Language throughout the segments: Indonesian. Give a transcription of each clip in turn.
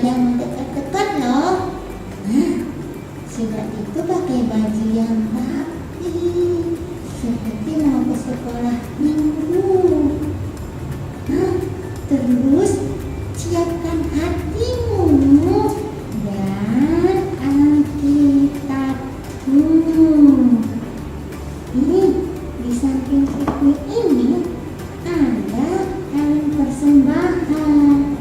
yang mendekat-dekat loh. Nah, sudah itu pakai baju yang rapi, seperti mau ke sekolah minggu. Nah, terus siapkan hatimu dan Alkitabmu. Ini di samping buku ini ada kaleng persembahan.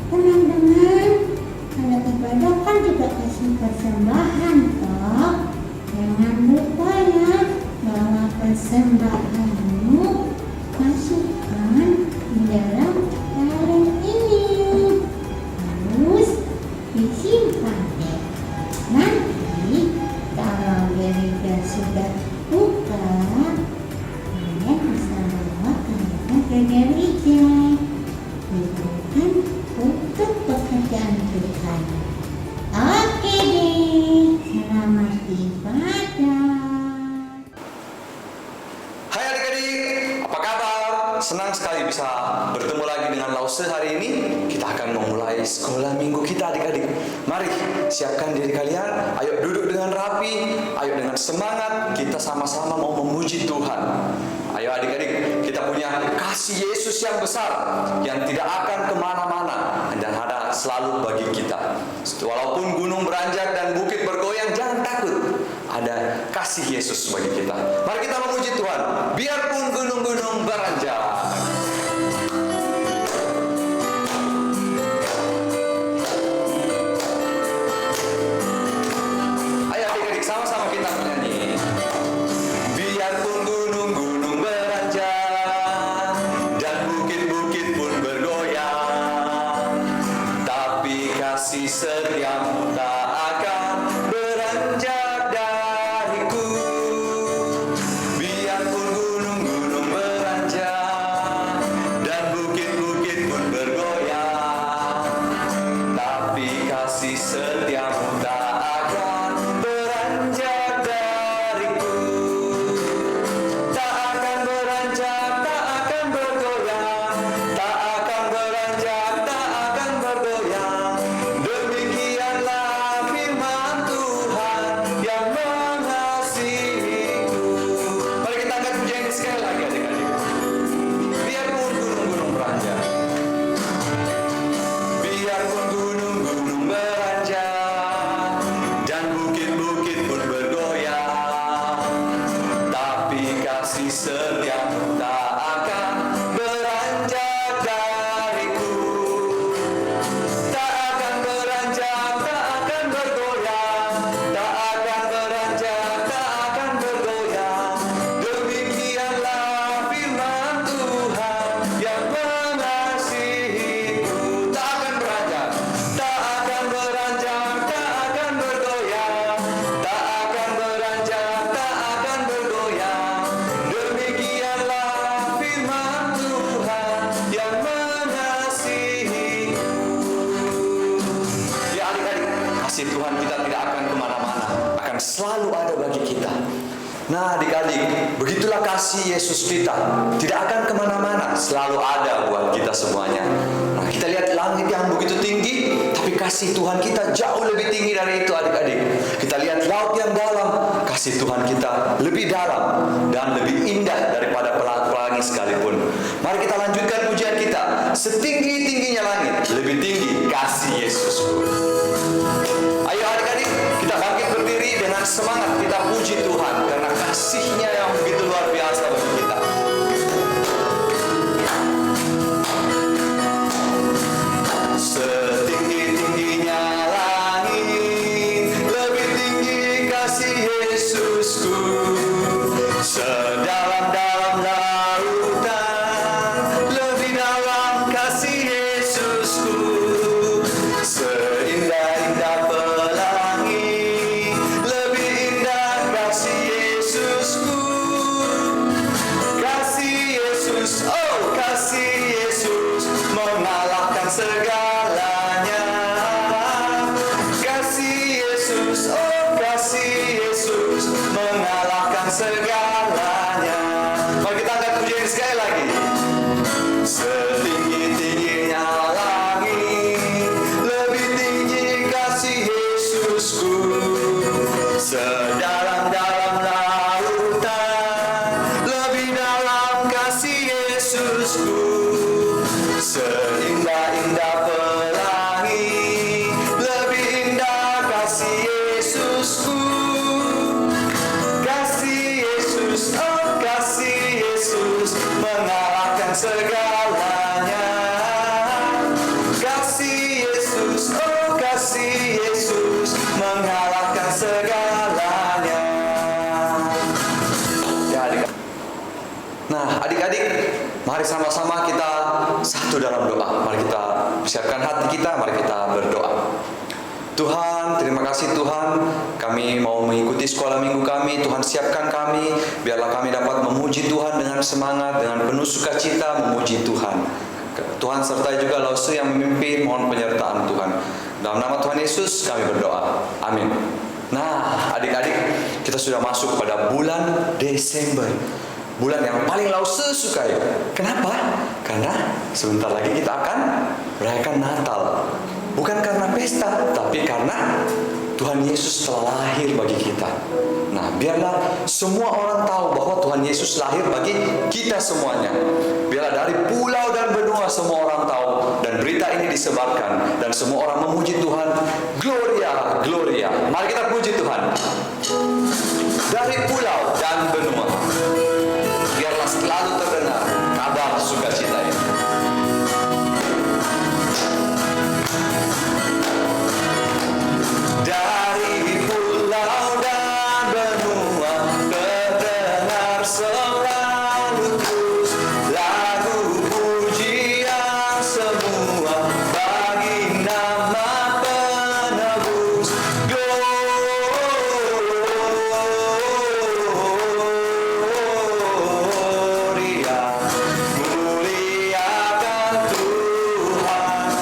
Teman-teman, kalau ibadah kan juga kasih persembahan toh. Jangan lupa ya, bawa persembahanmu, masukkan di dalam kaleng ini, terus disimpan deh. Nanti kalau gereja sudah buka, kalian bisa bawa kalengnya ke gereja. Itu kan untuk pekerjaan Tuhan. Oke deh, selamat ibadah. Hai adik-adik, apa kabar? Senang sekali bisa bertemu lagi dengan Lause hari ini. Kita akan memulai sekolah minggu kita adik-adik. Mari siapkan diri kalian. Ayo duduk dengan rapi. Ayo dengan semangat. Kita sama-sama mau memuji Tuhan. Ayo adik-adik, kita punya kasih Yesus yang besar, yang tidak akan kemana-mana dan ada selalu bagi kita. Walaupun gunung beranjak dan bukit bergoyang, jangan takut. Ada kasih Yesus bagi kita. Mari kita memuji Tuhan. Biarpun gunung-gunung beranjak. Ayo adik-adik, sama-sama kita menyanyi. Biarpun gunung-gunung beranjak dan bukit-bukit pun bergoyang, tapi kasih setiamu tak akan beranjak dariku. Biarpun gunung-gunung beranjak dan bukit-bukit pun bergoyang, tapi kasih setiamu tak akan beranjak dariku. Tak akan beranjak, tak akan bergoyang, tak akan beranjak, tak akan bergoyang. Demikianlah firman Tuhan yang mengasihiku. Mari kita angkat pujian ini sekali lagi adik-adik. Biarpun gunung-gunung beranjak, biarpun gunung-gunung beranjak dan bukit-bukit pun bergoyang, tapi kasih setiamu tak akan beranjak dariku. Tak akan beranjak, tak akan bergoyang, tak akan beranjak, tak akan bergoyang. Demikianlah firman Tuhan yang mengasihiku. Tak akan beranjak, tak akan beranjak, tak akan bergoyang, tak akan beranjak, tak akan bergoyang. Demikianlah firman Tuhan yang mengasihiku. Ya adik-adik, kasih Tuhan kita tidak akan kemana-mana, akan selalu ada bagi kita. Nah adik-adik, begitulah kasih Yesus kita, tidak akan kemana-mana, selalu ada buat kita semuanya. Nah kita lihat langit yang begitu tinggi, tapi kasih Tuhan kita jauh lebih tinggi dari itu adik-adik. Kita lihat laut yang dalam, kasih Tuhan kita lebih dalam dan lebih indah daripada pelangi sekalipun. Mari kita lanjutkan pujian kita. Setinggi-tingginya langit, lebih tinggi kasih Yesusku. Ayo adik-adik, kita bangkit berdiri dengan semangat kita puji Tuhan karena kasih-Nya yang begitu luar biasa bagi kita. Setinggi-tingginya langit, lebih tinggi kasih Yesusku. Sedalam-dalam lautan, lebih dalam kasih Yesusku. Seindah-indah pelangi, lebih indah kasih Yesusku. Kasih Yesus, oh kasih Yesus mengalahkan segalanya. Kasih Yesus, oh kasih Yesus mengalahkan segalanya. Mari kita angkat pujian sekali lagi. Setinggi-tingginya langit, mari sama-sama kita satu dalam doa. Mari kita persiapkan hati kita, mari kita berdoa. Tuhan, terima kasih Tuhan, kami mau mengikuti sekolah minggu kami. Tuhan, siapkan kami, biarlah kami dapat memuji Tuhan dengan semangat, dengan penuh sukacita memuji Tuhan. Tuhan sertai juga Lausu yang memimpin, mohon penyertaan Tuhan. Dalam nama Tuhan Yesus kami berdoa, amin. Nah, adik-adik, kita sudah masuk pada bulan Desember, bulan yang paling Lausu sukai. Kenapa? Karena sebentar lagi kita akan merayakan Natal. Bukan karena pesta, tapi karena Tuhan Yesus telah lahir bagi kita. Nah, biarlah semua orang tahu bahwa Tuhan Yesus lahir bagi kita semuanya. Biarlah dari pulau dan benua semua orang tahu, dan berita ini disebarkan, dan semua orang memuji Tuhan. Gloria, gloria. Mari kita puji Tuhan. Dari pulau dan benua, biarlah selalu terdengar kabar sukacita ini. Dari pulau dan benua terdengar selalu terus lagu pujian semua bagi nama penebus. Gloria, muliakan Tuhan.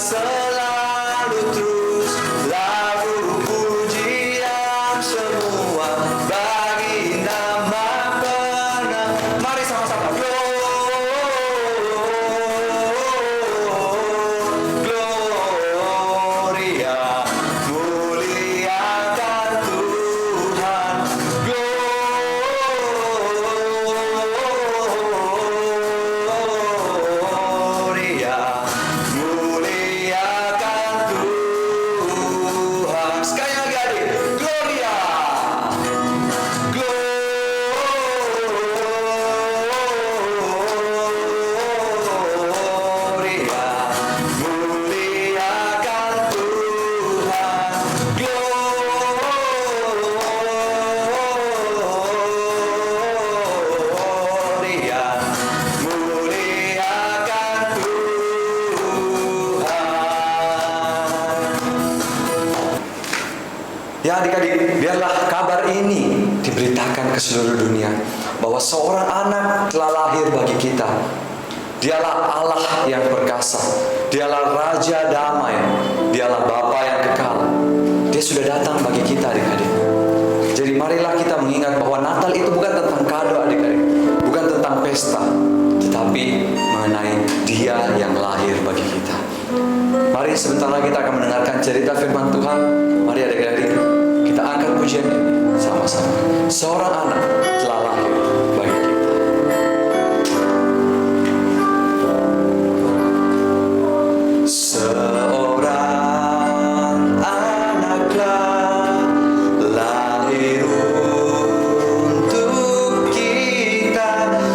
Selalu terus lagu pujian semua bagi nama penebus. Mari sama-sama. Gloria, muliakan Tuhan. Gloria, muliakan Tuhan. Sekali lagi adik, Gloria, Gloria, muliakan Tuhan. Gloria, muliakan Tuhan. Ya adik-adik, biarlah kabar ini diberitakan ke seluruh dunia bahwa seorang anak telah lahir bagi kita. Dialah Allah yang perkasa, dialah Raja damai, dialah Bapa yang kekal. Dia sudah datang bagi kita adik-adik. Jadi marilah kita mengingat bahwa Natal itu bukan tentang kado adik-adik, bukan tentang pesta, tetapi mengenai Dia yang lahir bagi kita. Mari sebentar lagi kita akan mendengarkan cerita firman Tuhan. Mari adik-adik, kita angkat pujian ini sama-sama. Seorang anak telah lahir bagi kita. Seorang anaklah lahir untuk kita,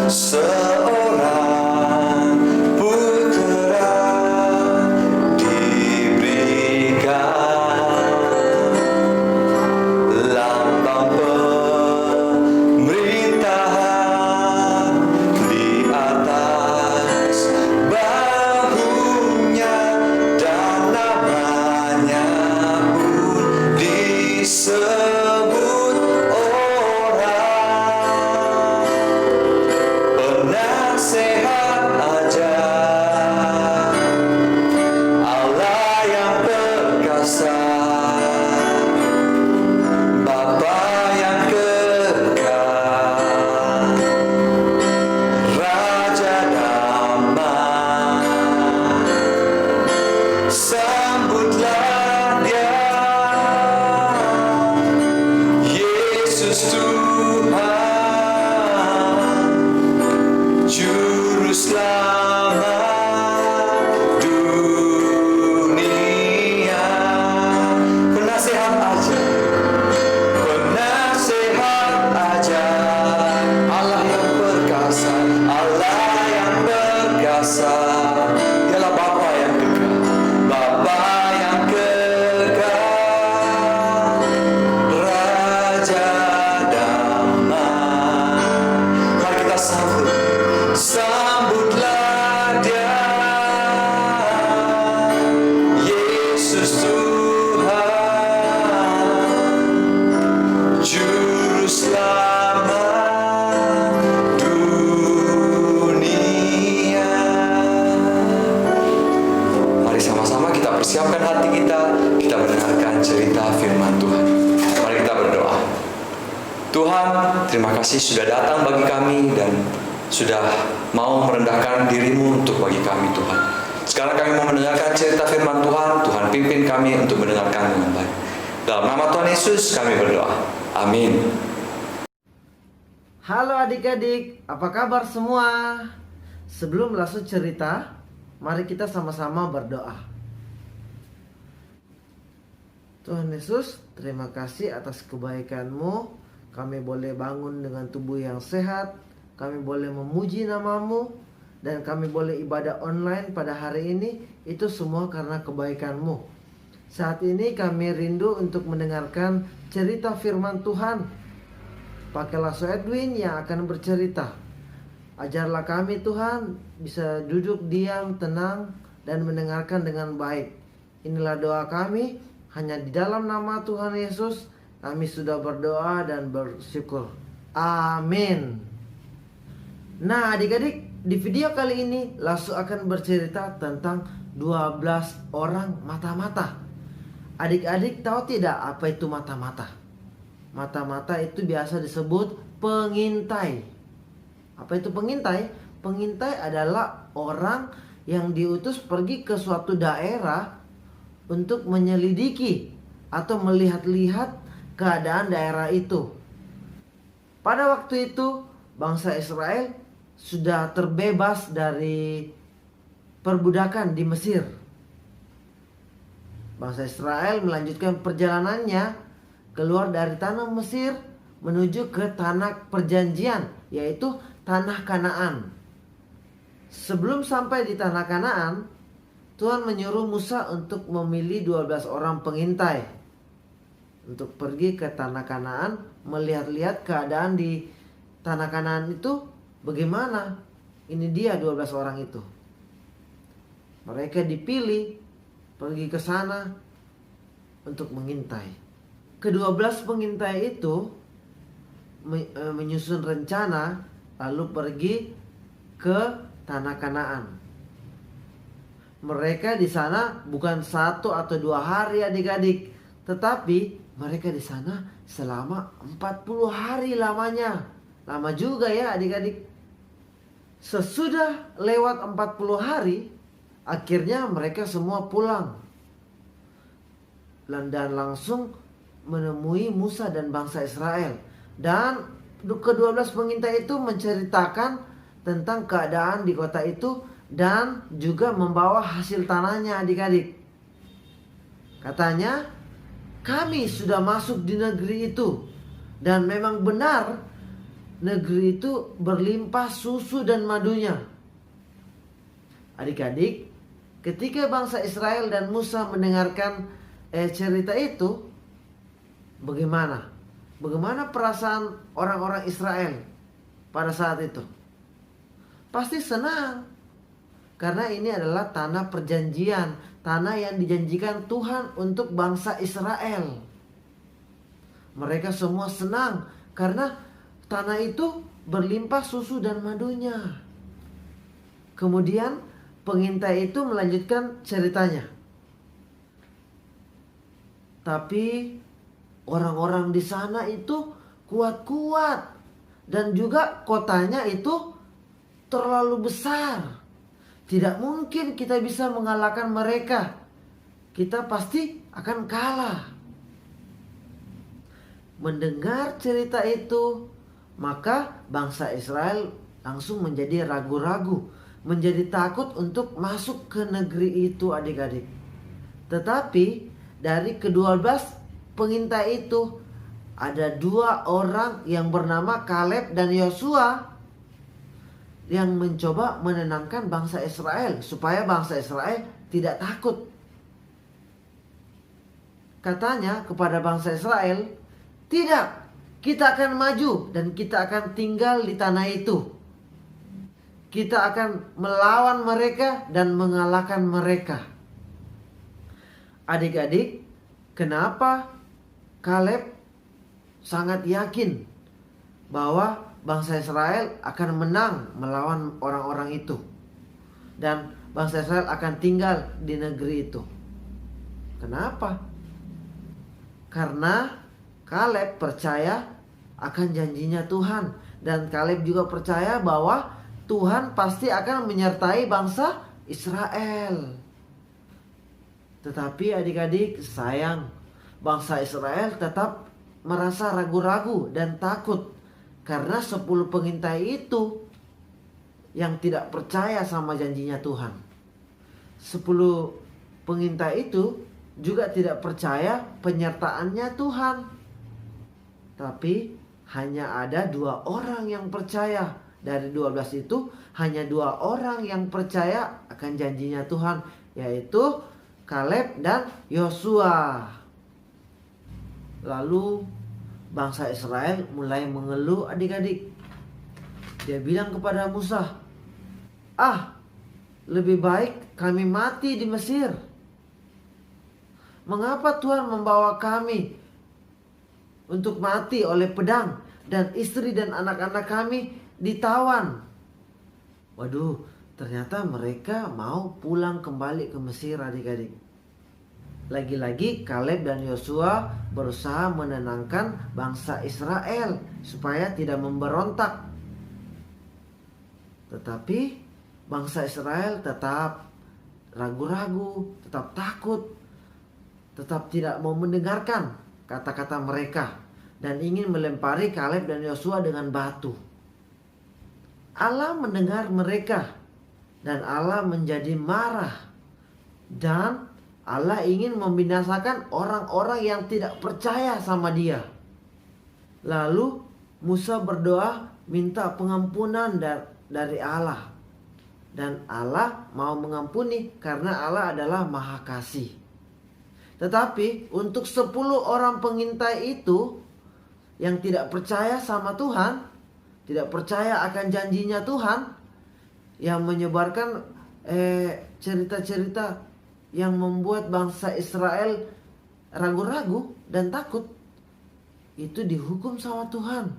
seorang putera diberikan, lambang pemerintahan di atas bahunya, dan namanya pun disebut orang penasehat ajaib, Allah yang perkasa, Bapa yang kekal, Raja damai. Sambutlah Dia, Yesus Tuhan, Juru Selamat dunia. Tuhan, terima kasih sudah datang bagi kami dan sudah mau merendahkan diri-Mu untuk bagi kami Tuhan. Sekarang kami mau mendengarkan cerita firman Tuhan. Tuhan pimpin kami untuk mendengarkan dengan baik. Dalam nama Tuhan Yesus kami berdoa. Amin. Halo adik-adik, apa kabar semua? Sebelum langsung cerita, mari kita sama-sama berdoa. Tuhan Yesus, terima kasih atas kebaikan-Mu. Kami boleh bangun dengan tubuh yang sehat, kami boleh memuji nama-Mu, dan kami boleh ibadah online pada hari ini. Itu semua karena kebaikan-Mu. Saat ini kami rindu untuk mendengarkan cerita firman Tuhan. Pakailah So Edwin yang akan bercerita. Ajarlah kami Tuhan bisa duduk diam, tenang, dan mendengarkan dengan baik. Inilah doa kami. Hanya di dalam nama Tuhan Yesus kami sudah berdoa dan bersyukur. Amin. Nah adik-adik, di video kali ini Lasu akan bercerita tentang 12 orang mata-mata. Adik-adik tahu tidak apa itu mata-mata? Mata-mata itu biasa disebut pengintai. Apa itu pengintai? Pengintai adalah orang yang diutus pergi ke suatu daerah untuk menyelidiki atau melihat-lihat keadaan daerah itu. Pada waktu itu bangsa Israel sudah terbebas dari perbudakan di Mesir. Bangsa Israel melanjutkan perjalanannya keluar dari tanah Mesir menuju ke tanah perjanjian, yaitu tanah Kanaan. Sebelum sampai di tanah Kanaan, Tuhan menyuruh Musa untuk memilih 12 orang pengintai untuk pergi ke tanah Kanaan, melihat-lihat keadaan di tanah Kanaan itu bagaimana. Ini dia 12 orang itu. Mereka dipilih pergi ke sana untuk mengintai. Ke-12 pengintai itu menyusun rencana lalu pergi ke tanah Kanaan. Mereka di sana bukan 1 atau 2 hari adik-adik, tetapi mereka di sana selama 40 hari lamanya. Lama juga ya adik-adik. Sesudah lewat 40 hari, akhirnya mereka semua pulang. Dan langsung menemui Musa dan bangsa Israel. Dan ke-12 pengintai itu menceritakan tentang keadaan di kota itu dan juga membawa hasil tanahnya adik-adik. Katanya, kami sudah masuk di negeri itu dan memang benar negeri itu berlimpah susu dan madunya. Adik-adik, ketika bangsa Israel dan Musa mendengarkan cerita itu, bagaimana? Bagaimana perasaan orang-orang Israel pada saat itu? Pasti senang. Karena ini adalah tanah perjanjian, tanah yang dijanjikan Tuhan untuk bangsa Israel. Mereka semua senang karena tanah itu berlimpah susu dan madunya. Kemudian pengintai itu melanjutkan ceritanya. Tapi orang-orang di sana itu kuat-kuat dan juga kotanya itu terlalu besar. Tidak mungkin kita bisa mengalahkan mereka. Kita pasti akan kalah. Mendengar cerita itu, maka bangsa Israel langsung menjadi ragu-ragu, menjadi takut untuk masuk ke negeri itu adik-adik. Tetapi dari ke-12 pengintai itu ada 2 orang yang bernama Kaleb dan Yosua yang mencoba menenangkan bangsa Israel supaya bangsa Israel tidak takut. Katanya kepada bangsa Israel, tidak, kita akan maju dan kita akan tinggal di tanah itu. Kita akan melawan mereka dan mengalahkan mereka. Adik-adik, kenapa Kaleb sangat yakin bahwa bangsa Israel akan menang melawan orang-orang itu dan bangsa Israel akan tinggal di negeri itu? Kenapa? Karena Kaleb percaya akan janjinya Tuhan. Dan Kaleb juga percaya bahwa Tuhan pasti akan menyertai bangsa Israel. Tetapi adik-adik, sayang, bangsa Israel tetap merasa ragu-ragu dan takut karena 10 pengintai itu yang tidak percaya sama janjinya Tuhan. 10 pengintai itu juga tidak percaya penyertaannya Tuhan. Tapi hanya ada 2 orang yang percaya. Dari 12 itu hanya 2 orang yang percaya akan janjinya Tuhan, yaitu Kaleb dan Yosua. Lalu bangsa Israel mulai mengeluh adik-adik. Dia bilang kepada Musa, lebih baik kami mati di Mesir. Mengapa Tuhan membawa kami untuk mati oleh pedang, dan istri dan anak-anak kami ditawan? Waduh, ternyata mereka mau pulang kembali ke Mesir adik-adik. Lagi-lagi Kaleb dan Yosua berusaha menenangkan bangsa Israel supaya tidak memberontak. Tetapi bangsa Israel tetap ragu-ragu, tetap takut, tetap tidak mau mendengarkan kata-kata mereka, dan ingin melempari Kaleb dan Yosua dengan batu. Allah mendengar mereka dan Allah menjadi marah, dan Allah ingin membinasakan orang-orang yang tidak percaya sama dia. Lalu Musa berdoa minta pengampunan dari Allah, dan Allah mau mengampuni karena Allah adalah Maha Kasih. Tetapi untuk 10 orang pengintai itu yang tidak percaya sama Tuhan, tidak percaya akan janjinya Tuhan, yang menyebarkan cerita-cerita yang membuat bangsa Israel ragu-ragu dan takut, itu dihukum sama Tuhan.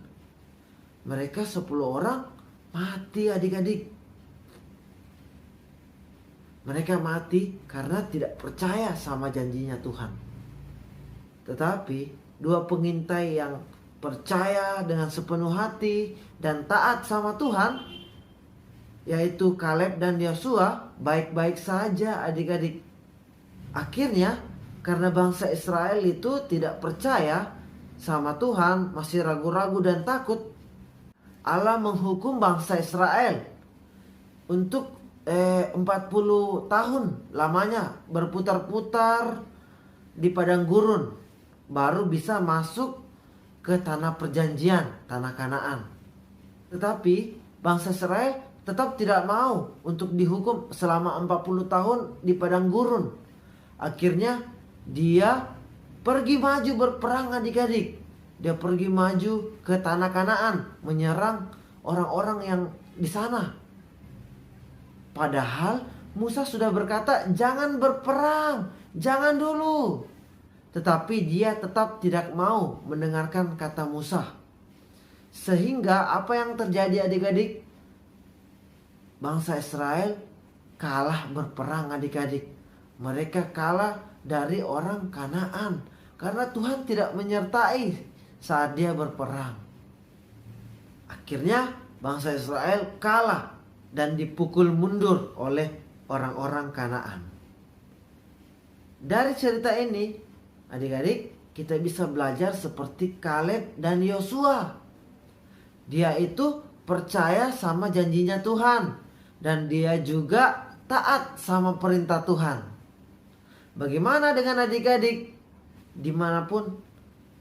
Mereka 10 orang mati adik-adik. Mereka mati karena tidak percaya sama janjinya Tuhan. Tetapi 2 pengintai yang percaya dengan sepenuh hati dan taat sama Tuhan, yaitu Kaleb dan Yosua, baik-baik saja adik-adik. Akhirnya karena bangsa Israel itu tidak percaya sama Tuhan, masih ragu-ragu dan takut, Allah menghukum bangsa Israel untuk 40 tahun lamanya berputar-putar di padang gurun, baru bisa masuk ke tanah perjanjian, tanah Kanaan. Tetapi bangsa Israel tetap tidak mau untuk dihukum selama 40 tahun di padang gurun. Akhirnya dia pergi maju berperang adik-adik. Dia pergi maju ke tanah Kanaan, menyerang orang-orang yang di sana. Padahal Musa sudah berkata, jangan berperang, jangan dulu. Tetapi dia tetap tidak mau mendengarkan kata Musa. Sehingga apa yang terjadi adik-adik? Bangsa Israel kalah berperang adik-adik. Mereka kalah dari orang Kanaan karena Tuhan tidak menyertai saat dia berperang. Akhirnya bangsa Israel kalah dan dipukul mundur oleh orang-orang Kanaan. Dari cerita ini, adik-adik, kita bisa belajar seperti Kaleb dan Yosua. Dia itu percaya sama janjinya Tuhan, dan dia juga taat sama perintah Tuhan. Bagaimana dengan adik-adik? Dimanapun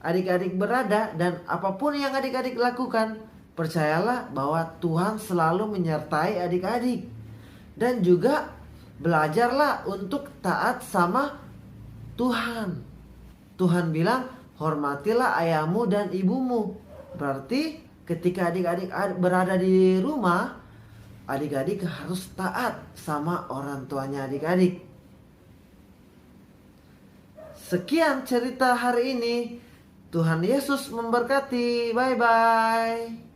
adik-adik berada dan apapun yang adik-adik lakukan, percayalah bahwa Tuhan selalu menyertai adik-adik. Dan juga belajarlah untuk taat sama Tuhan. Tuhan bilang, hormatilah ayahmu dan ibumu. Berarti ketika adik-adik berada di rumah, adik-adik harus taat sama orang tuanya adik-adik. Sekian cerita hari ini. Tuhan Yesus memberkati. Bye-bye.